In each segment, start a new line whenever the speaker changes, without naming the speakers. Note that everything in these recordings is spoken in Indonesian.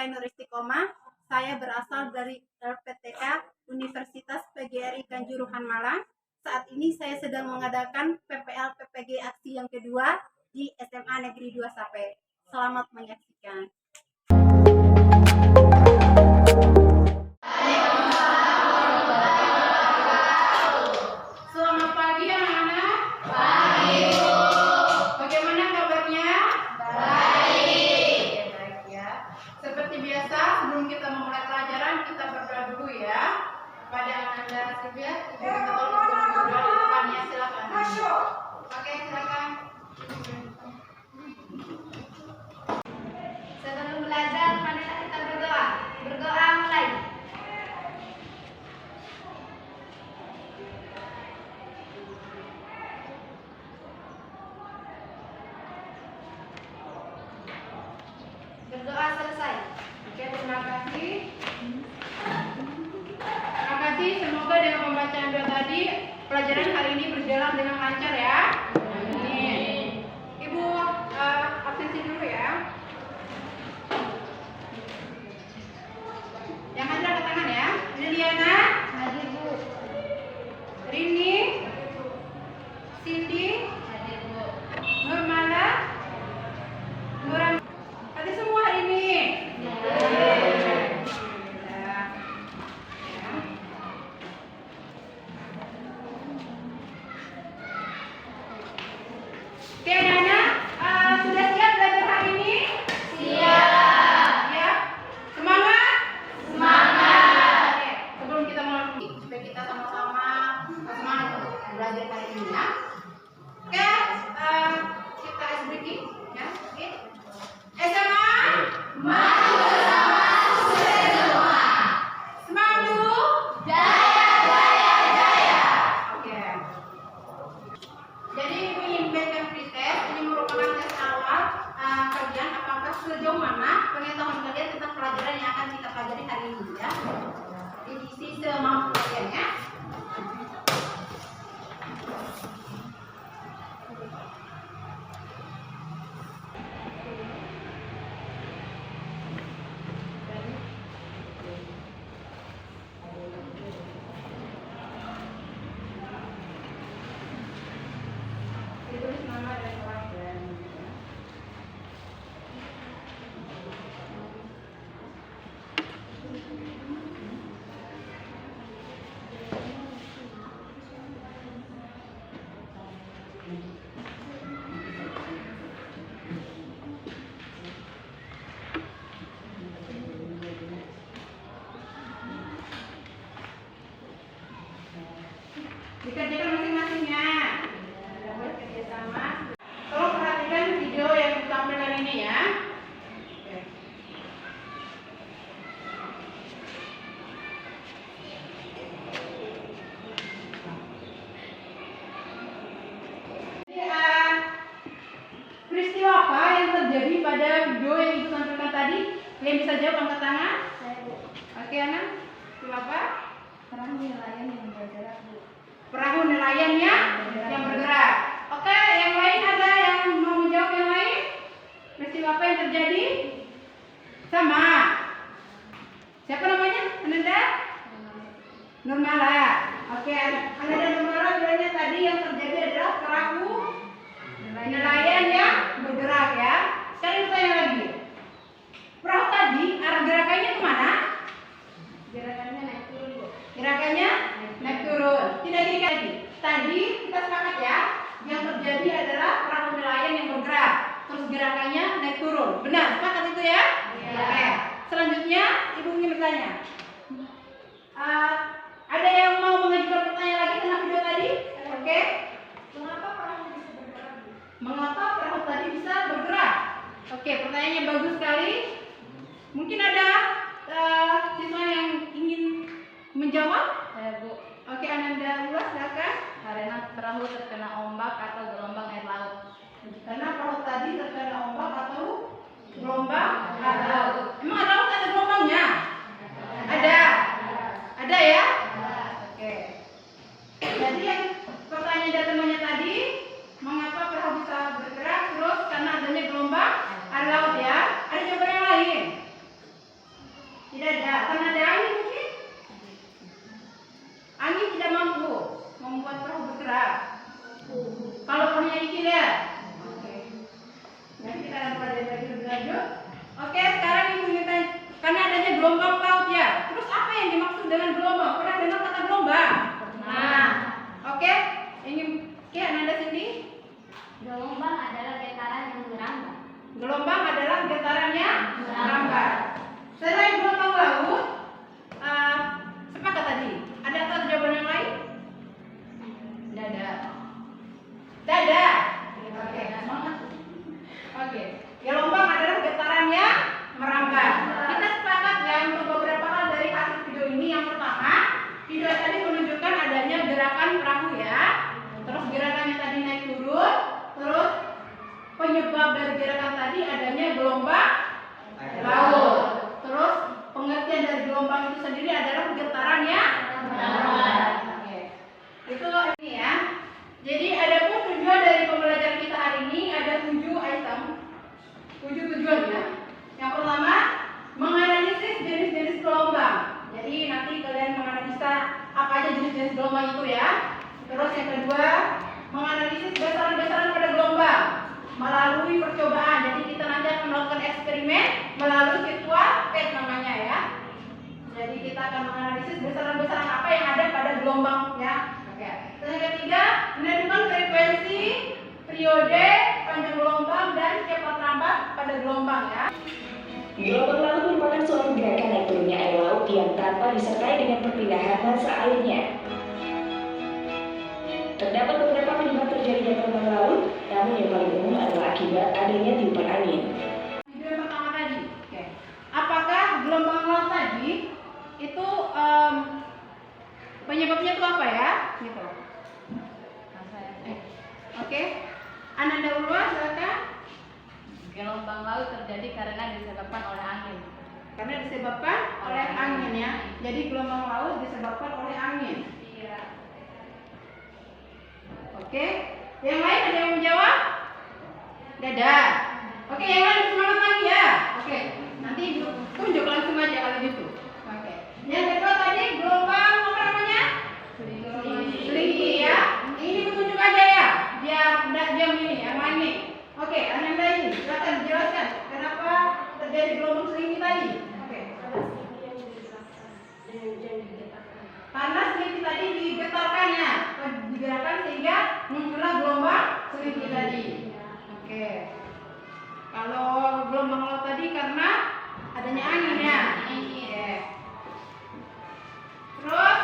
Sky Nur Istiqomah. Saya berasal dari LPTK Universitas PGRI Kanjuruhan Malang. Saat ini saya sedang mengadakan PPL PPG aksi yang kedua di SMA Negeri 2 Sape. Selamat menyaksikan. Selamat pagi anak-anak. Baik. Bagaimana kabarnya? Baik. Baik ya. Seperti biasa, sebelum kita memulai pelajaran, kita berdoa dulu ya. Pada Ananda Sylvia, Ibu minta tolong berdoa di depannya, silakan. Oke, silakan.
Sebelum belajar, marilah kita berdoa. Berdoa mulai. Berdoa selesai.
Oke, terima kasih. Terima kasih. Semoga dengan pembacaan doa tadi, pelajaran hari ini berjalan dengan lancar ya. Amin. Ibu absensi dulu ya. Yang hadir angkat tangan ya. Liliana,
Hadir Bu.
Rini, Cindy,
Hadir Bu.
Nurmala, Nuran. Hadir semua hari ini. Oke anak-anak, sudah siap belajar hari ini?
Siap.
Ya, semangat?
Semangat.
Oke, sebelum kita mulai, supaya kita sama-sama semangat untuk belajar hari ini ya. Oke, kita ice breaking ya. Oke. SMA
Maju bersama sukses semua.
semangat dulu.
Jaya, jaya, jaya.
Oke. Jadi ibu ingin memberikan pretest, ini merupakan tes awal kalian apakah sejauh mana pengetahuan kalian tentang pelajaran yang akan kita pelajari hari ini ya. Diisi semampu kalian ya. Ditulis nama dan kelas dan dikerjakan masing-masingnya. Tidak boleh kerjasama. Tolong perhatikan video yang ditampilkan ini ya. Oke. Jadi, peristiwa apa yang terjadi pada video yang ibu tampilkan tadi? Kalian bisa jawab angkat tangan?
Saya Bu.
Oke, Ana. Peristiwa apa?
Perahu nelayan yang bergerak Bu.
Perahu nelayannya yang bergerak. Oke, yang lain ada yang mau menjawab yang lain? Peristiwa apa yang terjadi? Sama. Siapa namanya? Ananda? Nurmala. Oke, Ananda dan Nurmala bilangnya tadi yang terjadi adalah perahu nelayan yang bergerak ya. Sekarang kita tanya lagi. Perahu tadi arah gerakannya kemana?
Gerakannya naik turun Bu.
Gerakannya naik turun. Tidak gini lagi. Tadi kita sepakat ya, yang terjadi adalah perahu nelayan yang bergerak. Terus gerakannya naik turun. Benar, sepakat itu ya?
Iya.
Oke. Selanjutnya, ibu ingin bertanya. Ada yang mau mengajukan pertanyaan lagi tentang video tadi? Oke.
Mengapa perahu bisa bergerak Bu?
Mengapa perahu tadi bisa bergerak? Oke, pertanyaannya bagus sekali. Mungkin ada siswa yang ingin menjawab?
Saya Bu.
Oke, Ananda Ulas, silakan.
Karena perahu terkena ombak atau gelombang air laut.
Karena perahu tadi terkena ombak atau gelombang air laut. Emang air laut ada gelombangnya? Ada. Ada ya? Oke. Jadi yang pertanyaan dari temannya tadi, mengapa perahu bisa bergerak terus karena adanya gelombang air laut ya? Ada jawaban yang lain? besar. Kalau punya dikit ya. Oke. Nanti kita akan pelajari lagi lebih lanjut. Oke, sekarang ibu minta karena adanya gelombang laut ya. Terus apa yang dimaksud dengan gelombang? Pernah dengar kata gelombang?
Nah,
Oke, ingin Ananda Cindy?
gelombang adalah getaran yang merambah.
Gelombang adalah getarannya merambah. Selain gelombang laut, sepakat tadi. Ada atau jawaban yang lain? Dada. Dada. Oke, semangat. Oke, gelombang adalah getarannya merambah. Kita sepakat ya untuk beberapa hal dari hasil video ini. Yang pertama, video tadi menunjukkan adanya gerakan perahu ya. Terus gerakannya tadi naik turun. Terus penyebab dari gerakan tadi adanya gelombang laut. Terus pengertian dari gelombang itu sendiri adalah getarannya merambah. Oke. Itu ini ya. Jadi adapun tujuan dari pembelajaran kita hari ini ada 7 item. 7 tujuan ya. Yang pertama, menganalisis jenis-jenis gelombang. Jadi nanti kalian menganalisa apa aja jenis-jenis gelombang itu ya. Terus yang kedua, menganalisis besaran-besaran pada gelombang melalui percobaan. Jadi kita nanti akan melakukan eksperimen melalui virtual test namanya ya. Jadi kita akan menganalisis besaran-besaran apa yang ada pada gelombang ya. Oke. Terus yang ketiga, menentukan frekuensi, periode, panjang gelombang dan cepat lambat pada gelombang ya.
Gelombang laut merupakan suatu gerakan naik turunnya air laut yang tanpa disertai dengan perpindahan massa airnya. Terdapat beberapa penyebab terjadinya gelombang laut, namun yang paling umum adalah akibat adanya tiupan angin.
Video yang pertama tadi, oke. Apakah gelombang laut tadi itu penyebabnya itu apa ya? Gitu. Oke. Ananda Ulwa, silakan.
Gelombang laut terjadi karena disebabkan oleh angin.
Karena disebabkan oleh angin ya. Jadi gelombang laut disebabkan oleh angin.
Iya.
Oke. Yang lain ada yang menjawab? Dada. Oke, yang lain semangat lagi ya. Oke. Nanti ibu tunjuk langsung aja kalau gitu. Oke. Yang kedua tadi gelombang apa namanya? Selingi ya. Ini ditunjuk aja ya. Biar tidak diam ini yang lain nih. Oke, Ananda ini silakan jelaskan kenapa terjadi gelombang selingi tadi. Oke. Karena selingi tadi digetarkannya, digerakkan sehingga muncullah gelombang selingi tadi. Oke. Kalau gelombang laut tadi karena adanya angin ya. Oke. Terus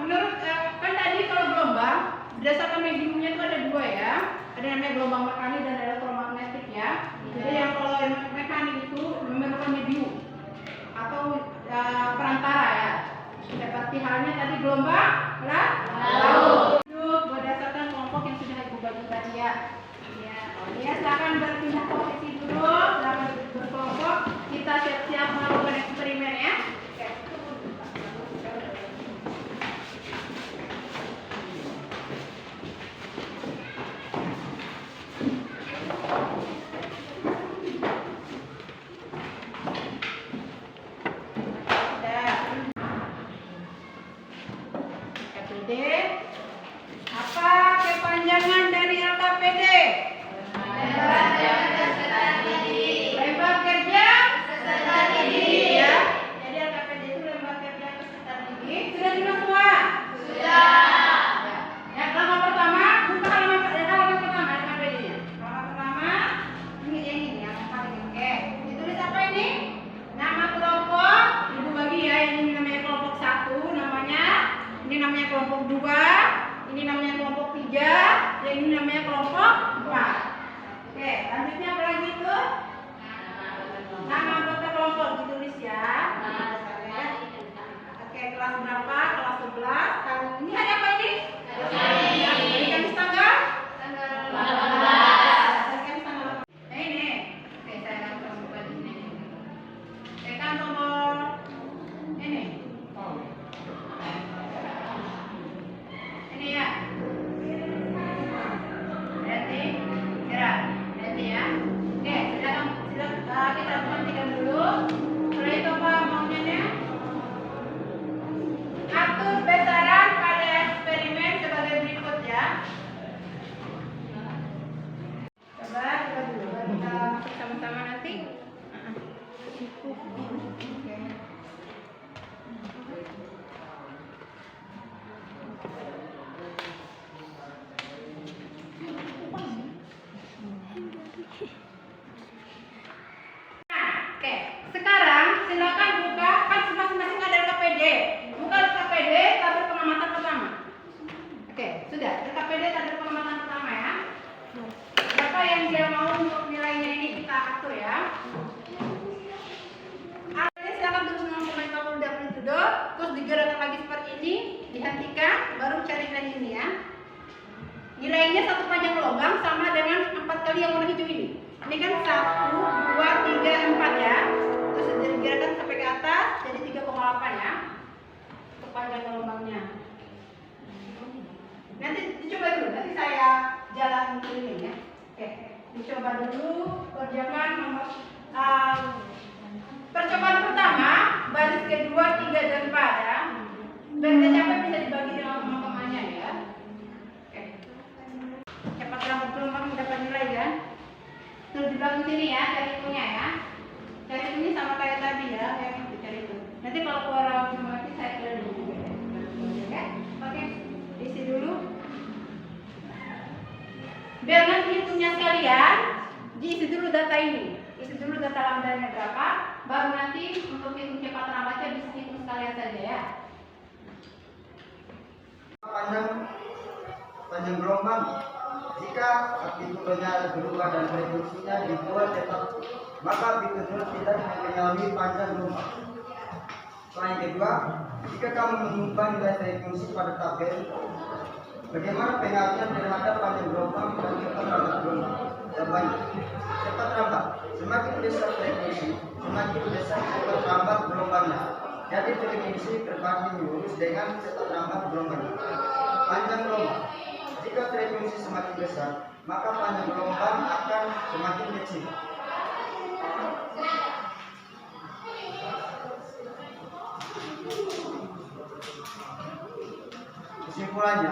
menurut kan tadi kalau gelombang berdasarkan mediumnya itu ada 2 ya. Ada yang namanya gelombang mekanik dan elektromagnetik ya. Jadi yang kalau yang mekanik itu memerlukan medium atau perantara ya. Seperti halnya tadi gelombang laut. Itu berdasarkan kelompok yang sudah ibu bagi tadi ya. Ya, silakan berpindah posisi dulu, silakan berkelompok. Kita siap-siap melakukan eksperimen ya. Oke. LKPD. Apa kepanjangan dari LKPD? Lembar kerja peserta didik ya. Jadi LKPD itu lembar kerja peserta didik. Sudah dimas semua? Sudah. Ya. Yang halaman pertama, buka halaman pertama LKPD-nya. Halaman pertama ini yang paling oke. Ditulis apa ini? Nama kelompok. Ibu bagi ya. Ini namanya kelompok 1 namanya. Ini namanya kelompok 2. Ini namanya kelompok 3. Dan ini namanya kelompok 4. Oke, lanjutnya apa lagi itu? Nama anggota kelompok ditulis ya. Oke, kelas berapa? Kelas 11. Ini ada apa ini? Kamis tanggal? Tanggal 18. Ini. Oke, saya akan buka di sini. Tekan tombol ini. Ini ya. Berarti gerak. Ya. Oke, kita perhatikan dulu. Setelah itu apa maunya? Atur besaran pada sudah. KPD tanda pengamatan pertama ya. Siapa yang dia mau untuk nilainya ini kita atur ya. Silakan terus mengumpulkan kalau udah duduk, terus digerakkan lagi seperti ini, dihentikan, baru carikan ini ya. Nilainya satu panjang lubang sama dengan 4 kali yang warna hijau ini. Ini kan 1, 2, 3, 4 ya. Terus digerakkan sampai ke atas, jadi 3,8 ya. Untuk panjang lubangnya. Nanti dicoba dulu, nanti saya jalan keliling ya. Oke, dicoba dulu kerjakan nomor percobaan pertama, baris kedua, 3 dan 4 ya. Dan capek bisa dibagi dengan teman-temannya ya. Oke. Cepat rambut gelombang mendapat nilai kan? Terus di belakang sini ya, cari itunya ya. Cari ini sama kayak tadi ya, yang itu cari itu. Nanti kalau keluar mati saya kira dulu ya. Oke, oke. Isi dulu. Biar nanti hitungnya sekalian, diisi dulu data ini. Isi dulu data lambdanya berapa, baru nanti untuk hitung cepat lambatnya bisa hitung sekalian saja ya.
Panjang gelombang jika amplitudonya berubah dan frekuensinya dibuat tetap, maka amplitudo tidak mempengaruhi panjang gelombang. Yang kedua, jika kamu mengubah nilai frekuensi pada tabel, bagaimana pengaruhnya terhadap panjang gelombang dan cepat lambat gelombang? Jawabannya, cepat lambat semakin besar frekuensi, semakin besar cepat lambat gelombangnya. Jadi frekuensi berbanding lurus dengan cepat lambat gelombangnya. Panjang gelombang, jika frekuensi semakin besar, maka panjang gelombang akan semakin kecil. Kesimpulannya,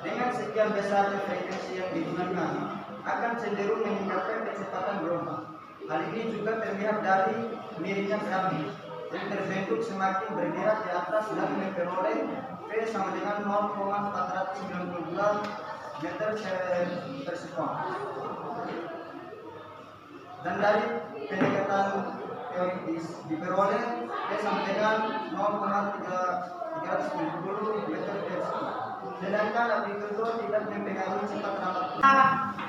dengan sekian besarnya frekuensi yang digunakan, akan cenderung meningkatkan kecepatan gelombang. Hal ini juga terlihat dari miringnya piramid yang terbentuk semakin bergerak di atas dan memperoleh V sama dengan 0,492 meter per sekon. Dan dari pendekatan teoritis diperoleh V sama dengan 0,370 meter per sekon. Sedangkan amplitudo tidak mempengaruhi cepat lambat.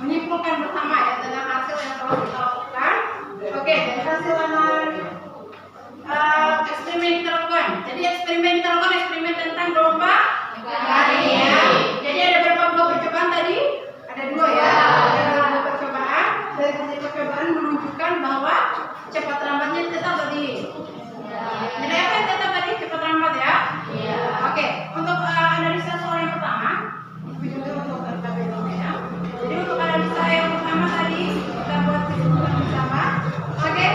Menyimpulkan bersama ya dengan hasil yang telah kita lakukan. Oke, dari hasil eksperimen kita lakukan. Jadi eksperimen kita lakukan eksperimen tentang gelombang garing ya. Jadi ada berapa buah percobaan tadi? Ada 2 ya. Ada 2 buah percobaan. Dari hasil percobaan menunjukkan bahwa cepat lambatnya tetap tadi. Nilai apa yang tetap tadi? Cepat lambat ya. Oke, untuk analisa soal yang pertama, untuk tabelnya. Jadi untuk analisa yang pertama tadi kita buat kesimpulan bersama. Oke.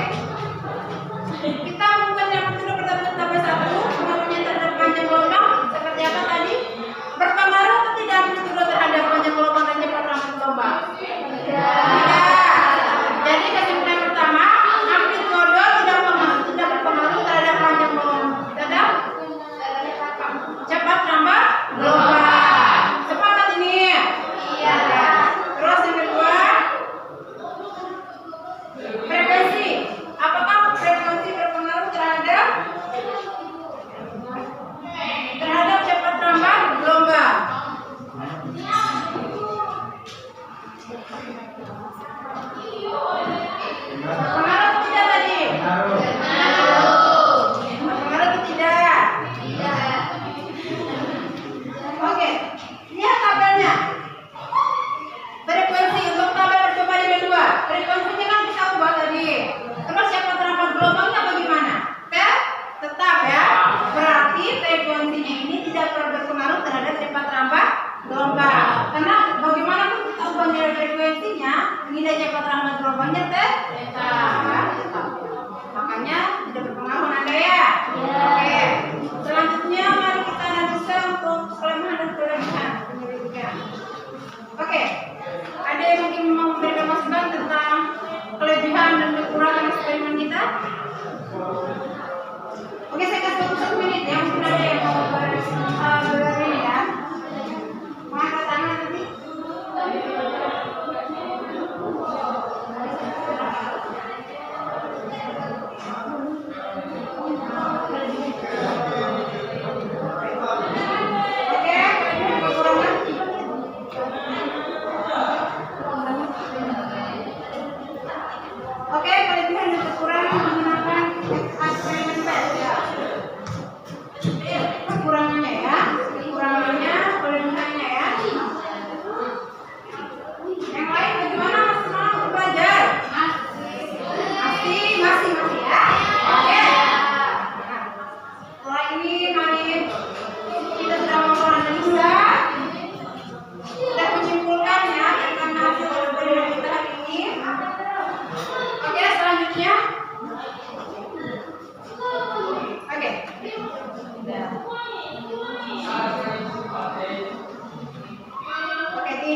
Kita membuat yang pertama tabel 1, namanya terhadap panjang gelombang seperti apa tadi?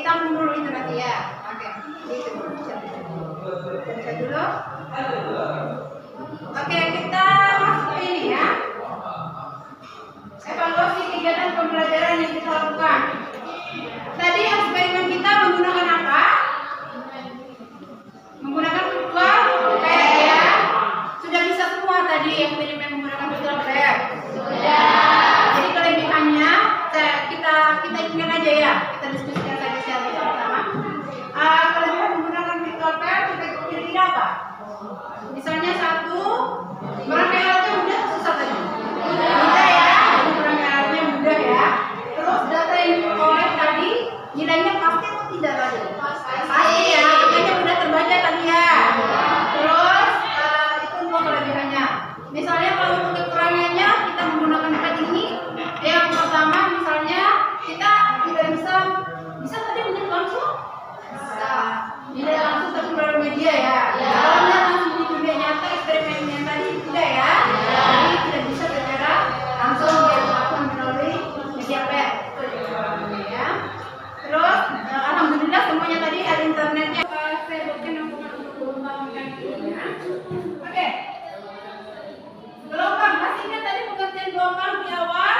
ditampung dulu itu nanti ya. Oke, itu dulu. Bisa dulu. Oke, kita masuk ke ini ya. Evaluasi kegiatan pembelajaran yang kita lakukan. Tadi eksperimen kita menggunakan apa? Menggunakan virtual lab ya. Sudah bisa semua tadi eksperimen menggunakan virtual lab. Sudah. Jadi kelebihannya kita ingat aja ya. Kita diskusikan saja secara bersama-sama. Kelebihan menggunakan virtual lab kita kira-kira apa? Misalnya satu, merangkai alatnya mudah, susah tadi. Mudah ya, jadi merangkai alatnya mudah ya. Terus data yang diperoleh tadi nilainya pasti atau tidak tadi? Pasti ya, makanya mudah terbaca tadi ya. Terus itu dua kelebihannya. Misalnya kalau untuk kekurangannya kita menggunakan pad ini, yang pertama misalnya kita tidak bisa tadi melihat langsung. Tidak langsung tapi melalui media ya. Kalau melihat langsung di dunia nyata eksperimen yang tadi tidak ya. Jadi tidak bisa secara langsung dilakukan melalui media pad. Ya. Terus alhamdulillah semuanya tadi ada internetnya. Saya buatkan untuk gelombang ya. Oke. Gelombang, masih ingat tadi pengertian gelombang di awal?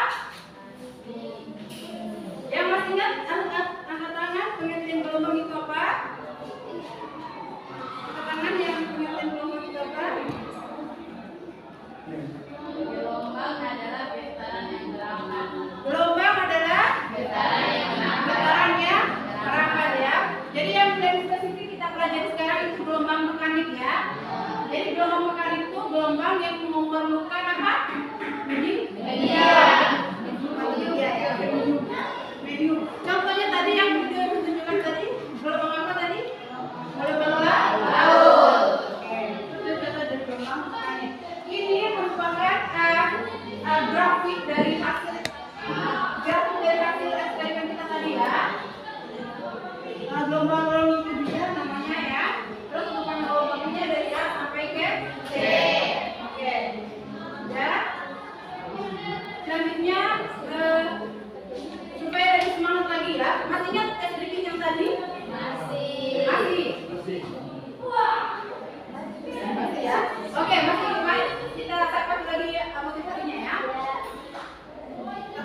Yang masih ingat angkat tangan pengertian gelombang itu apa? Angkat tangan yang pengertian gelombang itu apa?
Gelombang adalah getaran yang berangkat.
Gelombang adalah getaran yang berangkat ya. Jadi yang lebih spesifik kita pelajari sekarang itu gelombang mekanik ya. Jadi gelombang mekanik itu gelombang yang memerlukan apa? Medium. Contohnya tadi yang video tunjukkan tadi gelombang apa tadi? Gelombang laut. Oke. Itu contoh dari gelombang mekanik. Ini merupakan grafik dari hasil eksperimen kita tadi ya. Gelombang itu dia namanya ya. Terus untuk gelombangnya dari A sampai ke C. Oke. Ya. Selanjutnya supaya lebih semangat lagi ya. Masih ingat sedikit yang tadi? Masih ya. Oke, masih kita dapat lagi motivasinya ya.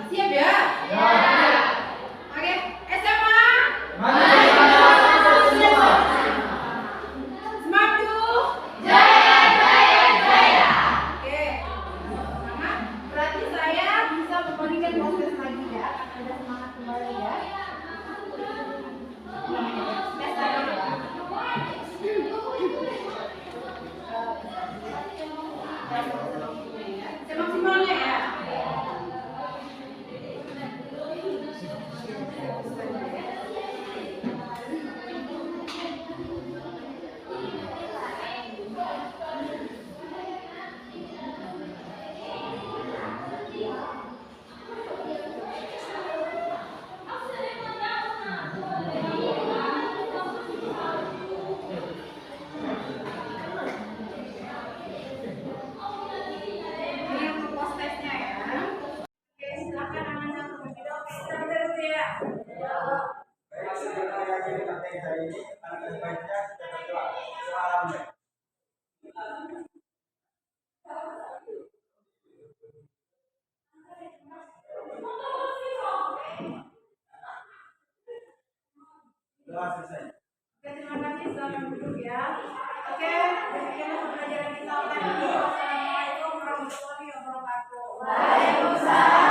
Siap ya? Oke, SMA. Semadu. Jaya. Oke. Semangat. Berarti saya bisa membagikan proses lagi ya. Ada semangat kembali ya. Tes lagi ya. Semaksimalnya ya. Ini untuk post testnya ya. Oke, silakan anak-anak terlebih dahulu. Kita dulu ya.
Baik, sebenarnya yang kita materi hari ini anak baiknya sudah berdoa. Salam. Doa selesai.
Oke, terima kasih. Selamat duduk ya. Oke, demikian pembelajaran kita. Wassalamualaikum warahmatullahi wabarakatuh. Waalaikumsalam.